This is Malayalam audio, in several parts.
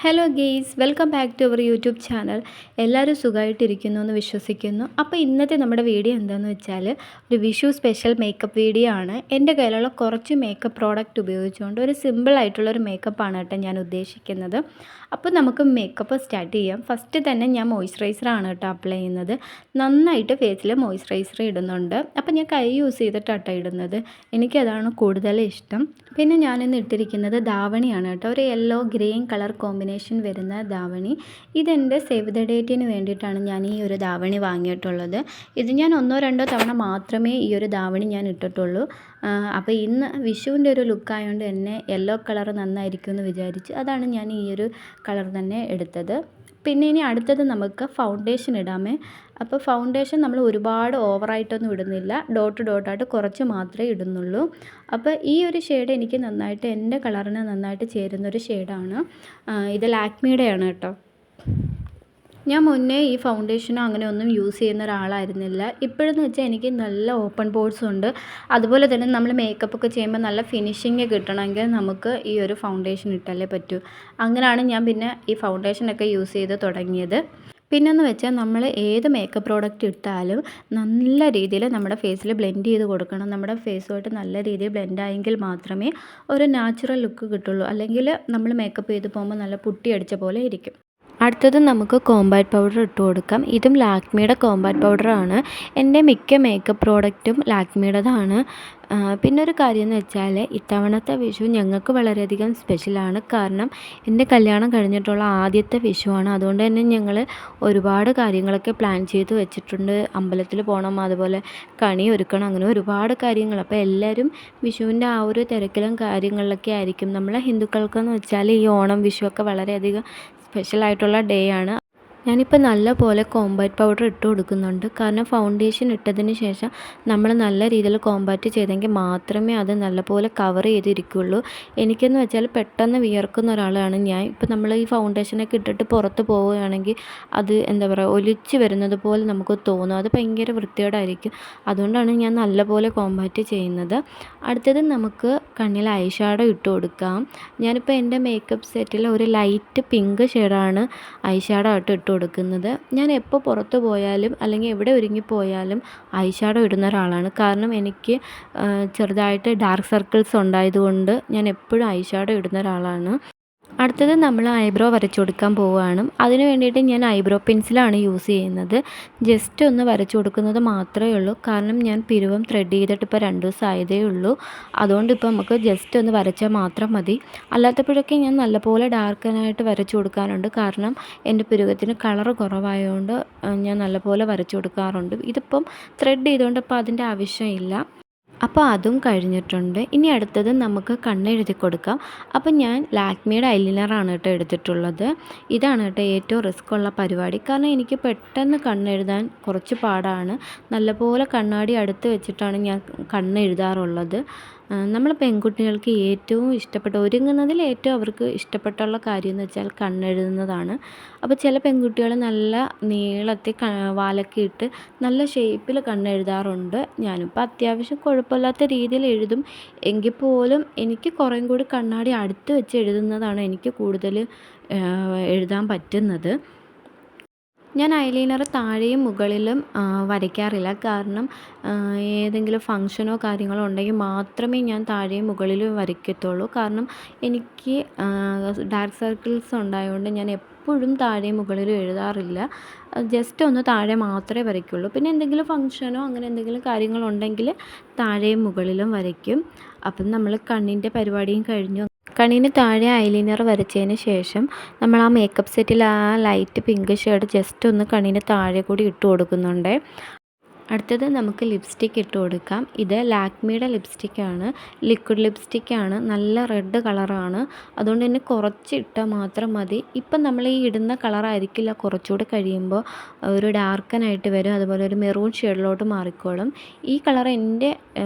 Hello guys, welcome back to our YouTube channel. എല്ലാവരും സുഖമായിട്ടിരിക്കുന്നു എന്ന് വിശ്വസിക്കുന്നു. അപ്പോൾ ഇന്നത്തെ നമ്മുടെ വീഡിയോ എന്താണെന്ന് വെച്ചാൽ ഒരു വിഷു സ്പെഷ്യൽ മേക്കപ്പ് വീഡിയോ ആണ്. എൻ്റെ കയ്യിലുള്ള കുറച്ച് മേക്കപ്പ് പ്രോഡക്റ്റ് ഉപയോഗിച്ചുകൊണ്ട് ഒരു സിമ്പിളായിട്ടുള്ളൊരു മേക്കപ്പാണ് കേട്ടോ ഞാൻ ഉദ്ദേശിക്കുന്നത്. അപ്പോൾ നമുക്ക് മേക്കപ്പ് സ്റ്റാർട്ട് ചെയ്യാം. ഫസ്റ്റ് തന്നെ ഞാൻ മോയ്സ്ചറൈസറാണ് കേട്ടോ അപ്ലൈ ചെയ്യുന്നത്. നന്നായിട്ട് ഫേസിൽ മോയ്സ്ചറൈസർ ഇടുന്നുണ്ട്. അപ്പോൾ ഞാൻ കൈ യൂസ് ചെയ്തിട്ടാട്ടോ ഇടുന്നത്. എനിക്കതാണ് കൂടുതൽ ഇഷ്ടം. പിന്നെ ഞാനിന്ന് ഇട്ടിരിക്കുന്നത് ധാവണിയാണ് കേട്ടോ. ഒരു യെല്ലോ ഗ്രീൻ കളർ കോമ്പിനേഷൻ വരുന്ന ധാവണി. ഇതെൻ്റെ സേവ് ദ ഡേറ്റിന് വേണ്ടിയിട്ടാണ് ഞാൻ ഈ ഒരു ധാവണി വാങ്ങിയിട്ടുള്ളത്. ഇത് ഞാൻ ഒന്നോ രണ്ടോ തവണ മാത്രമേ ഈ ഒരു ധാവണി ഞാൻ ഇട്ടിട്ടുള്ളൂ. അപ്പോൾ ഇന്ന് വിഷുവിൻ്റെ ഒരു ലുക്കായതുകൊണ്ട് തന്നെ യെല്ലോ കളർ നന്നായിരിക്കും എന്ന് വിചാരിച്ച് അതാണ് ഞാൻ ഈ ഒരു കളർ തന്നെ എടുത്തത്. പിന്നെ ഇനി അടുത്തത് നമുക്ക് ഫൗണ്ടേഷൻ ഇടാമേ. അപ്പോൾ ഫൗണ്ടേഷൻ നമ്മൾ ഒരുപാട് ഓവറായിട്ടൊന്നും ഇടുന്നില്ല, ഡോട്ട് ഡോട്ടായിട്ട് കുറച്ച് മാത്രമേ ഇടുന്നുള്ളൂ. അപ്പോൾ ഈ ഒരു ഷെയ്ഡ് എനിക്ക് നന്നായിട്ട് എൻ്റെ കളറിന് നന്നായിട്ട് ചേരുന്നൊരു ഷെയ്ഡാണ്. ഇത് ലാക്മിയുടെയാണ് കേട്ടോ. ഞാൻ മുന്നേ ഈ ഫൗണ്ടേഷനോ അങ്ങനെയൊന്നും യൂസ് ചെയ്യുന്ന ഒരാളായിരുന്നില്ല. ഇപ്പോഴെന്ന് വെച്ചാൽ എനിക്ക് നല്ല ഓപ്പൺ പോർസ് ഉണ്ട്. അതുപോലെ തന്നെ നമ്മൾ മേക്കപ്പൊക്കെ ചെയ്യുമ്പോൾ നല്ല ഫിനിഷിങ് കിട്ടണമെങ്കിൽ നമുക്ക് ഈ ഒരു ഫൗണ്ടേഷൻ ഇട്ടാലേ പറ്റൂ. അങ്ങനെയാണ് ഞാൻ പിന്നെ ഈ ഫൗണ്ടേഷനൊക്കെ യൂസ് ചെയ്ത് തുടങ്ങിയത്. പിന്നെന്ന് വെച്ചാൽ നമ്മൾ ഏത് മേക്കപ്പ് പ്രോഡക്റ്റ് ഇട്ടാലും നല്ല രീതിയിൽ നമ്മുടെ ഫേസിൽ ബ്ലെൻഡ് ചെയ്ത് കൊടുക്കണം. നമ്മുടെ ഫേസുമായിട്ട് നല്ല രീതിയിൽ ബ്ലെൻഡ് ആയെങ്കിൽ മാത്രമേ ഒരു നാച്ചുറൽ ലുക്ക് കിട്ടുള്ളൂ. അല്ലെങ്കിൽ നമ്മൾ മേക്കപ്പ് ചെയ്ത് പോകുമ്പോൾ നല്ല പുട്ടി അടിച്ച പോലെ ഇരിക്കും. അടുത്തത് നമുക്ക് കോമ്പാക്ട് പൗഡർ ഇട്ട് കൊടുക്കാം. ഇതും ലാക്മിയുടെ കോമ്പാക്ട് പൗഡറാണ്. എൻ്റെ മിക്ക മേക്കപ്പ് പ്രോഡക്റ്റും ലാക്മിയുടേതാണ്. പിന്നെ ഒരു കാര്യം എന്ന് വെച്ചാൽ ഇത്തവണത്തെ വിഷു ഞങ്ങൾക്ക് വളരെയധികം സ്പെഷ്യലാണ്. കാരണം എൻ്റെ കല്യാണം കഴിഞ്ഞിട്ടുള്ള ആദ്യത്തെ വിഷുവാണ്. അതുകൊണ്ട് തന്നെ ഞങ്ങൾ ഒരുപാട് കാര്യങ്ങളൊക്കെ പ്ലാൻ ചെയ്ത് വെച്ചിട്ടുണ്ട്. അമ്പലത്തിൽ പോകണം, അതുപോലെ കണി ഒരുക്കണം, അങ്ങനെ ഒരുപാട് കാര്യങ്ങൾ. അപ്പോൾ എല്ലാവരും വിഷുവിൻ്റെ ആ ഒരു തിരക്കിലും കാര്യങ്ങളിലൊക്കെ ആയിരിക്കും. നമ്മളെ ഹിന്ദുക്കൾക്കെന്ന് വെച്ചാൽ ഈ ഓണം വിഷു ഒക്കെ വളരെയധികം സ്പെഷ്യലായിട്ടുള്ള ഡേ ആണ്. ഞാനിപ്പോൾ നല്ല പോലെ കോമ്പാക്ട് പൗഡർ ഇട്ട് കൊടുക്കുന്നുണ്ട്. കാരണം ഫൗണ്ടേഷൻ ഇട്ടതിന് ശേഷം നമ്മൾ നല്ല രീതിയിൽ കോമ്പാക്റ്റ് ചെയ്തെങ്കിൽ മാത്രമേ അത് നല്ലപോലെ കവർ ചെയ്തിരിക്കുകയുള്ളൂ. എനിക്കെന്ന് വെച്ചാൽ പെട്ടെന്ന് വിയർക്കുന്ന ഒരാളാണ് ഞാൻ. ഇപ്പോൾ നമ്മൾ ഈ ഫൗണ്ടേഷനൊക്കെ ഇട്ടിട്ട് പുറത്ത് പോവുകയാണെങ്കിൽ അത് എന്താ പറയുക, ഒലിച്ച് വരുന്നത് പോലെ നമുക്ക് തോന്നും. അത് ഭയങ്കര വൃത്തികേടായിരിക്കും. അതുകൊണ്ടാണ് ഞാൻ നല്ലപോലെ കോമ്പാക്റ്റ് ചെയ്യുന്നത്. അടുത്തത് നമുക്ക് കണ്ണിൽ ഐ ഷാഡോ ഇട്ട് കൊടുക്കാം. ഞാനിപ്പോൾ എൻ്റെ മേക്കപ്പ് സെറ്റിൽ ഒരു ലൈറ്റ് പിങ്ക് ഷെയ്ഡാണ് ഐ ഷാഡോ ആയിട്ട് ഇട്ട് കൊടുക്കുന്നത്. ഞാൻ എപ്പോൾ പുറത്ത് പോയാലും അല്ലെങ്കിൽ എവിടെ ഒരുങ്ങിപ്പോയാലും ഐ ഷാഡോ ഇടുന്ന ഒരാളാണ്. കാരണം എനിക്ക് ചെറുതായിട്ട് ഡാർക്ക് സർക്കിൾസ് ഉണ്ടായതുകൊണ്ട് ഞാൻ എപ്പോഴും ഐ ഷാഡോ ഇടുന്ന ഒരാളാണ്. അടുത്തത് നമ്മൾ ഐബ്രോ വരച്ചു കൊടുക്കാൻ പോവുകയാണ്. അതിന് വേണ്ടിയിട്ട് ഞാൻ ഐബ്രോ പെൻസിലാണ് യൂസ് ചെയ്യുന്നത്. ജസ്റ്റ് ഒന്ന് വരച്ചു കൊടുക്കുന്നത് മാത്രമേ ഉള്ളൂ. കാരണം ഞാൻ പിരുവം ത്രെഡ് ചെയ്തിട്ട് ഇപ്പോൾ 2 ദിവസം ആയതേ ഉള്ളൂ. അതുകൊണ്ട് ഇപ്പോൾ നമുക്ക് ജസ്റ്റ് ഒന്ന് വരച്ചാൽ മാത്രം മതി. അല്ലാത്തപ്പോഴൊക്കെ ഞാൻ നല്ലപോലെ ഡാർക്കനായിട്ട് വരച്ചു കൊടുക്കാറുണ്ട്. കാരണം എൻ്റെ പിരുവത്തിന് കളർ കുറവായതുകൊണ്ട് ഞാൻ നല്ലപോലെ വരച്ചു കൊടുക്കാറുണ്ട്. ഇതിപ്പം ത്രെഡ് ചെയ്തുകൊണ്ട് ഇപ്പോൾ അതിൻ്റെ ആവശ്യമില്ല. അപ്പോൾ അതും കഴിഞ്ഞിട്ടുണ്ട്. ഇനി അടുത്തത് നമുക്ക് കണ്ണെഴുതി കൊടുക്കാം. അപ്പോൾ ഞാൻ ലാക്മിയുടെ ഐലൈനറാണ് കേട്ടോ എടുത്തിട്ടുള്ളത്. ഇതാണ് കേട്ടോ ഏറ്റവും റിസ്ക് ഉള്ള പരിപാടി. കാരണം എനിക്ക് പെട്ടെന്ന് കണ്ണെഴുതാൻ കുറച്ച് പാടാണ്. നല്ലപോലെ കണ്ണാടി അടുത്ത് വെച്ചിട്ടാണ് ഞാൻ കണ്ണെഴുതാറുള്ളത്. നമ്മൾ പെൺകുട്ടികൾക്ക് ഏറ്റവും ഇഷ്ടപ്പെട്ട ഒരുങ്ങുന്നതിൽ ഏറ്റവും അവർക്ക് ഇഷ്ടപ്പെട്ടുള്ള കാര്യം എന്ന് വെച്ചാൽ കണ്ണെഴുതുന്നതാണ്. അപ്പോൾ ചില പെൺകുട്ടികൾ നല്ല നീളത്തിൽ വാലൊക്കെ ഇട്ട് നല്ല ഷേപ്പിൽ കണ്ണെഴുതാറുണ്ട്. ഞാനിപ്പോൾ അത്യാവശ്യം കുഴപ്പമില്ലാത്ത രീതിയിൽ എഴുതും. എങ്കിൽ പോലും എനിക്ക് കുറേയും കൂടി കണ്ണാടി അടുത്ത് വെച്ച് എഴുതുന്നതാണ് എനിക്ക് കൂടുതൽ എഴുതാൻ പറ്റുന്നത്. ഞാൻ ഐലൈനർ താഴെയും മുകളിലും വരയ്ക്കാറില്ല. കാരണം ഏതെങ്കിലും ഫങ്ഷനോ കാര്യങ്ങളോ ഉണ്ടെങ്കിൽ മാത്രമേ ഞാൻ താഴെയും മുകളിലും വരയ്ക്കത്തുള്ളൂ. കാരണം എനിക്ക് ഡാർക്ക് സർക്കിൾസ് ഉണ്ടായതുകൊണ്ട് ഞാൻ എപ്പോഴും താഴെയും മുകളിലും എഴുതാറില്ല. ജസ്റ്റ് ഒന്ന് താഴെ മാത്രമേ വരയ്ക്കുള്ളൂ. പിന്നെ എന്തെങ്കിലും ഫങ്ഷനോ അങ്ങനെ എന്തെങ്കിലും കാര്യങ്ങളുണ്ടെങ്കിൽ താഴെയും മുകളിലും വരയ്ക്കും. അപ്പം നമ്മൾ കണ്ണിൻ്റെ പരിപാടിയും കഴിഞ്ഞു. കണ്ണിന് താഴെ ഐലൈനർ വരച്ചതിന് ശേഷം നമ്മൾ ആ മേക്കപ്പ് സെറ്റിൽ ആ ലൈറ്റ് പിങ്ക് ഷെയ്ഡ് ജസ്റ്റ് ഒന്ന് കണ്ണിന് താഴെ കൂടി ഇട്ട് കൊടുക്കുന്നുണ്ട്. അടുത്തത് നമുക്ക് ലിപ്സ്റ്റിക്ക് ഇട്ട് കൊടുക്കാം. ഇത് ലാക്മിയുടെ ലിപ്സ്റ്റിക്കാണ്, ലിക്വിഡ് ലിപ്സ്റ്റിക്കാണ്. നല്ല റെഡ് കളറാണ്. അതുകൊണ്ട് തന്നെ കുറച്ച് ഇട്ടാൽ മാത്രം മതി. ഇപ്പം നമ്മൾ ഈ ഇടുന്ന കളറായിരിക്കില്ല കുറച്ചുകൂടി കഴിയുമ്പോൾ ഒരു ഡാർക്കനായിട്ട് വരും. അതുപോലെ ഒരു മെറൂൺ ഷെയ്ഡിലോട്ട് മാറിക്കോളും. ഈ കളർ എൻ്റെ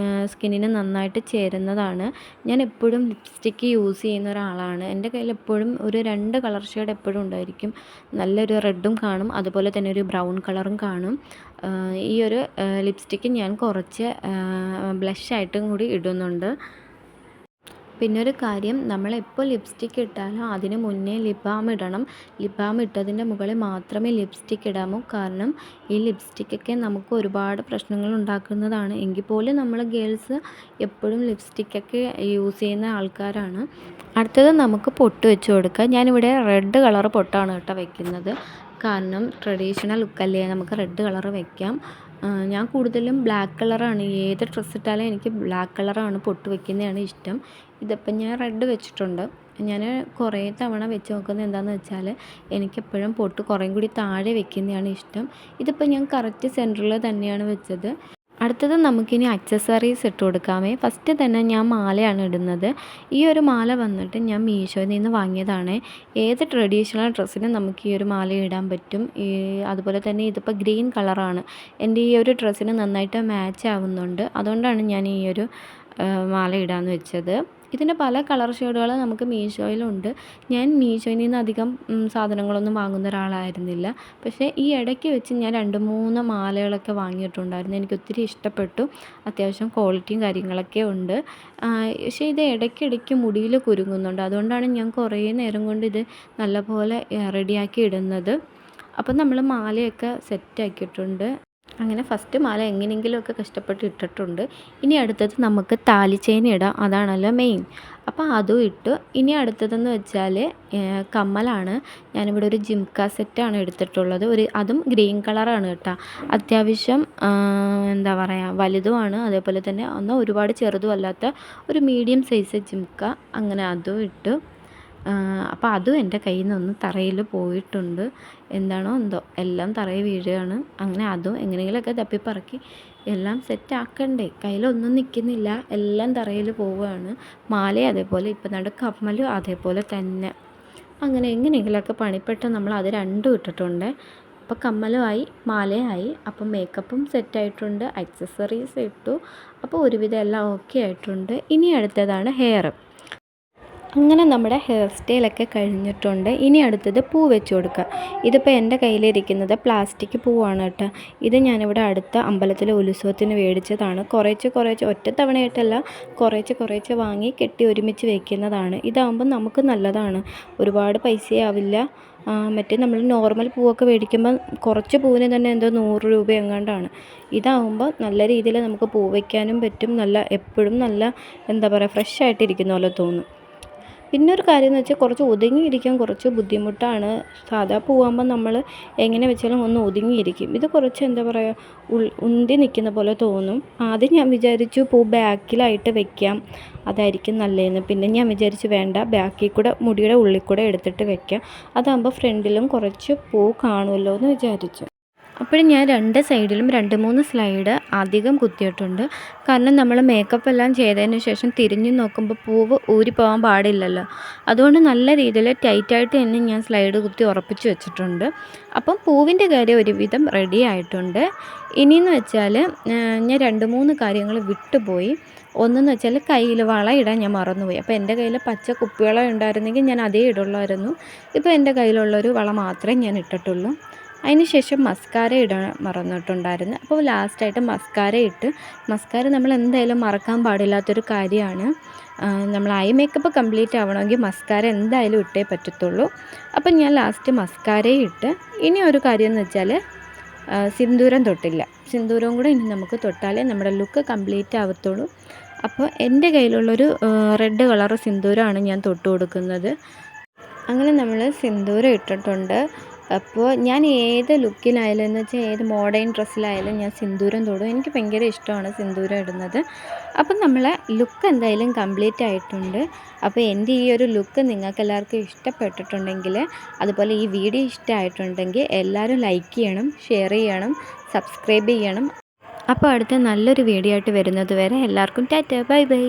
സ്കിന്നിന് നന്നായിട്ട് ചേരുന്നതാണ്. ഞാൻ എപ്പോഴും ലിപ്സ്റ്റിക്ക് യൂസ് ചെയ്യുന്ന ഒരാളാണ്. എൻ്റെ കയ്യിൽ എപ്പോഴും ഒരു 2 കളർ ഷെയ്ഡ് എപ്പോഴും ഉണ്ടായിരിക്കും. നല്ലൊരു റെഡും കാണും, അതുപോലെ തന്നെ ഒരു ബ്രൗൺ കളറും കാണും. ഈ ഒരു ലിപ്സ്റ്റിക്ക് ഞാൻ കുറച്ച് ബ്ലഷായിട്ടും കൂടി ഇടുന്നുണ്ട്. പിന്നെ ഒരു കാര്യം, നമ്മളെപ്പോൾ ലിപ്സ്റ്റിക്ക് ഇട്ടാലും അതിന് മുന്നേ ലിപ് ബാം ഇടണം. ലിപ് ബാം ഇട്ടതിൻ്റെ മുകളിൽ മാത്രമേ ലിപ്സ്റ്റിക്ക് ഇടാമൂ. കാരണം ഈ ലിപ്സ്റ്റിക്കൊക്കെ നമുക്ക് ഒരുപാട് പ്രശ്നങ്ങൾ ഉണ്ടാക്കുന്നതാണ്. എങ്കിൽ പോലും നമ്മൾ ഗേൾസ് എപ്പോഴും ലിപ്സ്റ്റിക്കൊക്കെ യൂസ് ചെയ്യുന്ന ആൾക്കാരാണ്. അടുത്തത് നമുക്ക് പൊട്ട് വെച്ച് കൊടുക്കാം. ഞാനിവിടെ റെഡ് കളർ പൊട്ടാണ് കേട്ടോ വെക്കുന്നത്. കാരണം ട്രഡീഷണൽ ലുക്കല്ലേ, നമുക്ക് റെഡ് കളർ വെക്കാം. ഞാൻ കൂടുതലും ബ്ലാക്ക് കളറാണ്, ഏത് ഡ്രസ്സ് ഇട്ടാലും എനിക്ക് ബ്ലാക്ക് കളറാണ് പൊട്ട് വെക്കുന്നതാണ് ഇഷ്ടം. ഇതിപ്പം ഞാൻ റെഡ് വെച്ചിട്ടുണ്ട്. ഞാൻ കുറേ തവണ വെച്ച് നോക്കുന്നത് എന്താണെന്ന് വെച്ചാൽ എനിക്കെപ്പോഴും പൊട്ട് കുറേയും കൂടി താഴെ വെക്കുന്നതാണ് ഇഷ്ടം. ഇതിപ്പോൾ ഞാൻ കറക്റ്റ് സെൻറ്ററിൽ തന്നെയാണ് വെച്ചത്. അടുത്തത് നമുക്കിനി അക്സസറീസ് ഇട്ട് കൊടുക്കാമേ. ഫസ്റ്റ് തന്നെ ഞാൻ മാലയാണ് ഇടുന്നത്. ഈ ഒരു മാല വന്നിട്ട് ഞാൻ മീഷോയിൽ നിന്ന് വാങ്ങിയതാണ്. ഏത് ട്രഡീഷണൽ ഡ്രസ്സിനും നമുക്ക് ഈ ഒരു മാല ഇടാൻ പറ്റും. അതുപോലെ തന്നെ ഇതിപ്പോൾ ഗ്രീൻ കളറാണ്, എൻ്റെ ഈ ഒരു ഡ്രസ്സിന് നന്നായിട്ട് മാച്ച് ആവുന്നുണ്ട്. അതുകൊണ്ടാണ് ഞാൻ ഈ ഒരു മാല ഇടാമെന്ന് വെച്ചത്. ഇതിൻ്റെ പല കളർ ഷെയ്ഡുകൾ നമുക്ക് മീഷോയിലുണ്ട്. ഞാൻ മീഷോയിൽ നിന്ന് അധികം സാധനങ്ങളൊന്നും വാങ്ങുന്ന ഒരാളായിരുന്നില്ല. പക്ഷേ ഈ ഇടയ്ക്ക് വെച്ച് ഞാൻ 2-3 മാലകളൊക്കെ വാങ്ങിയിട്ടുണ്ടായിരുന്നു. എനിക്ക് ഒത്തിരി ഇഷ്ടപ്പെട്ടു. അത്യാവശ്യം ക്വാളിറ്റിയും കാര്യങ്ങളൊക്കെ ഉണ്ട്. പക്ഷേ ഇത് ഇടയ്ക്കിടയ്ക്ക് മുടിയിൽ കുരുങ്ങുന്നുണ്ട്. അതുകൊണ്ടാണ് ഞാൻ കുറേ നേരം കൊണ്ട് ഇത് നല്ലപോലെ റെഡിയാക്കി ഇടുന്നത്. അപ്പം നമ്മൾ മാലയൊക്കെ സെറ്റാക്കിയിട്ടുണ്ട്. അങ്ങനെ ഫസ്റ്റ് മാല എങ്ങനെയെങ്കിലുമൊക്കെ കഷ്ടപ്പെട്ട് ഇട്ടിട്ടുണ്ട്. ഇനി അടുത്തത് നമുക്ക് താലി ചെയിൻ ഇടാം, അതാണല്ലോ മെയിൻ. അപ്പോൾ അതും ഇട്ടു. ഇനി അടുത്തതെന്ന് വെച്ചാൽ കമ്മലാണ്. ഞാനിവിടെ ഒരു ജിംക സെറ്റാണ് എടുത്തിട്ടുള്ളത്. അതും ഗ്രീൻ കളറാണ് കേട്ടോ. അത്യാവശ്യം എന്താ പറയുക, വലുതുമാണ്. അതേപോലെ തന്നെ ഒന്നും ഒരുപാട് ചെറുതും അല്ലാത്ത ഒരു മീഡിയം സൈസ് ജിംക. അങ്ങനെ അതും ഇട്ടു. അപ്പോൾ അതും എൻ്റെ കയ്യിൽ നിന്നൊന്ന് തറയിൽ പോയിട്ടുണ്ട്. എന്താണോ എന്തോ എല്ലാം തറയിൽ വീഴുകയാണ്. അങ്ങനെ അതും എങ്ങനെയെങ്കിലുമൊക്കെ തപ്പിപ്പറക്കി എല്ലാം സെറ്റാക്കണ്ടേ, കയ്യിലൊന്നും നിൽക്കുന്നില്ല, എല്ലാം തറയിൽ പോവുകയാണ്. മാല അതേപോലെ, ഇപ്പം നട കമ്മലും അതേപോലെ തന്നെ. അങ്ങനെ എങ്ങനെയെങ്കിലുമൊക്കെ പണിപ്പെട്ട് നമ്മൾ അത് രണ്ടും ഇട്ടിട്ടുണ്ട്. അപ്പോൾ കമ്മലുമായി, മാലയായി. അപ്പം മേക്കപ്പും സെറ്റായിട്ടുണ്ട്, അക്സസറീസ് ഇട്ടു. അപ്പോൾ ഒരുവിധം എല്ലാം ഓക്കെ ആയിട്ടുണ്ട്. ഇനി അടുത്തതാണ് ഹെയർ. അങ്ങനെ നമ്മുടെ ഹെയർ സ്റ്റൈലൊക്കെ കഴിഞ്ഞിട്ടുണ്ട്. ഇനി അടുത്തത് പൂ വെച്ച് കൊടുക്കുക. ഇതിപ്പോൾ എൻ്റെ കയ്യിലിരിക്കുന്നത് പ്ലാസ്റ്റിക് പൂവാണ് കേട്ടോ. ഇത് ഞാനിവിടെ അടുത്ത അമ്പലത്തിലെ ഉത്സവത്തിന് മേടിച്ചതാണ്. കുറേശ്ശെ ഒറ്റത്തവണയായിട്ടല്ല, കുറേശ്ശെ വാങ്ങി കെട്ടി ഒരുമിച്ച് വയ്ക്കുന്നതാണ്. ഇതാകുമ്പോൾ നമുക്ക് നല്ലതാണ്, ഒരുപാട് പൈസയാവില്ല. മറ്റേ നമ്മൾ നോർമൽ പൂവൊക്കെ മേടിക്കുമ്പോൾ കുറച്ച് പൂവിന് തന്നെ എന്തോ 100 രൂപ എങ്ങാണ്ടാണ്. ഇതാകുമ്പോൾ നല്ല രീതിയിൽ നമുക്ക് പൂ വയ്ക്കാനും പറ്റും. എപ്പോഴും നല്ല എന്താ പറയുക, ഫ്രഷ് ആയിട്ടിരിക്കുന്ന പോലെ തോന്നും. പിന്നെ ഒരു കാര്യം എന്ന് വെച്ചാൽ കുറച്ച് ഒതുങ്ങിയിരിക്കാൻ കുറച്ച് ബുദ്ധിമുട്ടാണ്. സാധാ പൂവാകുമ്പോൾ നമ്മൾ എങ്ങനെ വെച്ചാലും ഒന്ന് ഒതുങ്ങിയിരിക്കും. ഇത് കുറച്ച് എന്താ പറയുക, ഉന്തി നിൽക്കുന്ന പോലെ തോന്നും. ആദ്യം ഞാൻ വിചാരിച്ചു പൂ ബാക്കിലായിട്ട് വെക്കാം, അതായിരിക്കും നല്ലതെന്ന്. പിന്നെ ഞാൻ വിചാരിച്ചു വേണ്ട, ബാക്കിൽ കൂടെ മുടിയുടെ ഉള്ളിൽ കൂടെ എടുത്തിട്ട് വെക്കാം, അതാകുമ്പോൾ ഫ്രണ്ടിലും കുറച്ച് പൂ കാണുമല്ലോ എന്ന് വിചാരിച്ചു. അപ്പോഴും ഞാൻ 2 സൈഡിലും 2-3 സ്ലൈഡ് അധികം കുത്തിയിട്ടുണ്ട്. കാരണം നമ്മൾ മേക്കപ്പ് എല്ലാം ചെയ്തതിന് ശേഷം തിരിഞ്ഞ് നോക്കുമ്പോൾ പൂവ് ഊരിപ്പോകാൻ പാടില്ലല്ലോ. അതുകൊണ്ട് നല്ല രീതിയിൽ ടൈറ്റായിട്ട് തന്നെ ഞാൻ സ്ലൈഡ് കുത്തി ഉറപ്പിച്ച് വെച്ചിട്ടുണ്ട്. അപ്പം പൂവിൻ്റെ കാര്യം ഒരുവിധം റെഡി ആയിട്ടുണ്ട്. ഇനിയെന്ന് വെച്ചാൽ ഞാൻ 2-3 കാര്യങ്ങൾ വിട്ടുപോയി. ഒന്നെന്ന് വെച്ചാൽ കയ്യിൽ വള ഇടാൻ ഞാൻ മറന്നുപോയി. അപ്പോൾ എൻ്റെ കയ്യിൽ പച്ച കുപ്പിവള ഉണ്ടായിരുന്നെങ്കിൽ ഞാൻ അതേ ഇടുള്ളായിരുന്നു. ഇപ്പോൾ എൻ്റെ കയ്യിലുള്ളൊരു വള മാത്രമേ ഞാൻ ഇട്ടിട്ടുള്ളൂ. അതിന് ശേഷം മസ്കാര ഇടാൻ മറന്നിട്ടുണ്ടായിരുന്നു. അപ്പോൾ ലാസ്റ്റായിട്ട് മസ്കാര ഇട്ട്, മസ്കാര നമ്മൾ എന്തായാലും മറക്കാൻ പാടില്ലാത്തൊരു കാര്യമാണ്. നമ്മൾ ഐ മേക്കപ്പ് കംപ്ലീറ്റ് ആവണമെങ്കിൽ മസ്കാര എന്തായാലും ഇട്ടേ പറ്റത്തുള്ളൂ. അപ്പം ഞാൻ ലാസ്റ്റ് മസ്കാരയും ഇട്ട്. ഇനി ഒരു കാര്യം എന്ന് വെച്ചാൽ സിന്ദൂരം തൊട്ടില്ല. സിന്ദൂരവും കൂടെ ഇനി നമുക്ക് തൊട്ടാലേ നമ്മുടെ ലുക്ക് കംപ്ലീറ്റ് ആവത്തുള്ളൂ. അപ്പോൾ എൻ്റെ കയ്യിലുള്ളൊരു റെഡ് കളർ സിന്ദൂരമാണ് ഞാൻ തൊട്ട് കൊടുക്കുന്നത്. അങ്ങനെ നമ്മൾ സിന്ദൂരം ഇട്ടിട്ടുണ്ട്. അപ്പോൾ ഞാൻ ഏത് ലുക്കിലായാലും എന്ന് വെച്ചാൽ ഏത് മോഡേൺ ഡ്രസ്സിലായാലും ഞാൻ സിന്ദൂരം തൊടും. എനിക്ക് ഭയങ്കര ഇഷ്ടമാണ് സിന്ദൂരം ഇടുന്നത്. അപ്പം നമ്മളെ ലുക്ക് എന്തായാലും കംപ്ലീറ്റ് ആയിട്ടുണ്ട്. അപ്പോൾ എൻ്റെ ഈ ഒരു ലുക്ക് നിങ്ങൾക്ക് എല്ലാവർക്കും ഇഷ്ടപ്പെട്ടിട്ടുണ്ടെങ്കിൽ, അതുപോലെ ഈ വീഡിയോ ഇഷ്ടമായിട്ടുണ്ടെങ്കിൽ എല്ലാവരും ലൈക്ക് ചെയ്യണം, ഷെയർ ചെയ്യണം, സബ്സ്ക്രൈബ് ചെയ്യണം. അപ്പോൾ അടുത്ത നല്ലൊരു വീഡിയോ ആയിട്ട് വരുന്നത് വരെ എല്ലാവർക്കും ടാറ്റ, ബൈ ബൈ.